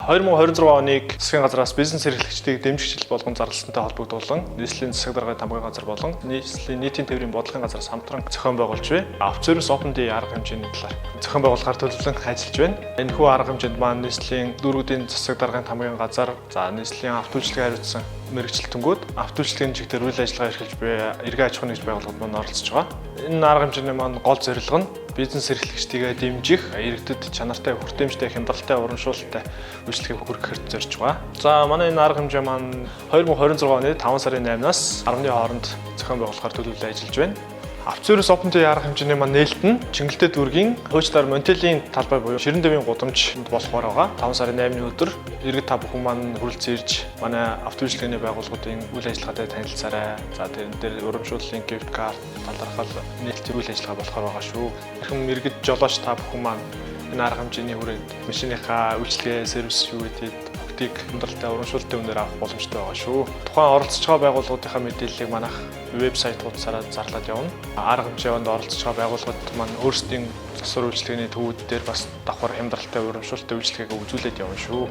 2026 оныг засгийн газраас бизнес эрхлэгчдийг дэмжих жил болгон зарлалтантай холбогдуулан нийслэлийн засаг даргын тамгын газар болон нийслэлийн нийтийн тээврийн бодлогын газраас хамтран зохион байгуулж буй Автозервис Open Day арга хэмжээний талаар зохион байгуулахаар төлөвлөн ажиллаж байна. Энэхүү арга хэмжээнд маань нийслэлийн дүүргүүдийн засаг даргын тамгын газар, нийслэлийн автоүүлчлэгээ хариуцсан мэргэжилтэнгүүд автоүүлчлэгийн чиглэлээр үйл ажиллагаа эрхэлж буй эргэн аж ахуйн нэгж байгууллагууд маань оролцож байгаа. Энэ арга хэмжээний маань гол зорилго нь бизнес эрхлэгчдийгээ дэмжих, иргэдэд чанартай, хүртээмжтэй, хямдралтай, урамшуулалтай үйлчлэгийг хүргэхэд зорж байгаа. За манай энэ арга хэмжээ маань 2026 оны 5 сарын 8-наас 10-ны хооронд зохион байгуулахаар төлөвлөлөө ажиллаж байна. Автозервис Open Day арга хэмжээний маань нээлт нь Чингэлтэй дүүргийн хөөцлөөр Монтелийн талбай буюу Ширэн дэвийн гудамжинд болохоор байгаа. 5 сарын 8-ны өдөр иргэд та бүхэн маань хүрэлцэн ирж манай автоүүлчлэгээний байгууллагуудын үйл ажиллагаатай танилцаарай. За тэрэн дээр урамшууллын gift card, талархал нээлттэй үйл ажиллагаа болохоор байгаа шүү. Хэрхэн иргэд жолооч та бүхэн маань энэ арга хэмжээний хүрээнд машиныхаа үйлчлэгээ сервис юу гэдэг хямдралтай урамшуулалтын үнээр авах боломжтой байгаа шүү. Тухайн оролцож байгаа байгууллагуудынхаа мэдээллийг манайх вебсайт хуудасаараа зарлаад явна. Арга хэмжээнд оролцож байгаа байгууллагууд маань өөрсдийн засвар үйлчлэгээний төвүүд дээр бас давхар хямдралтай урамшуулалтын үйлчлэгийг үзүүлээд явна шүү.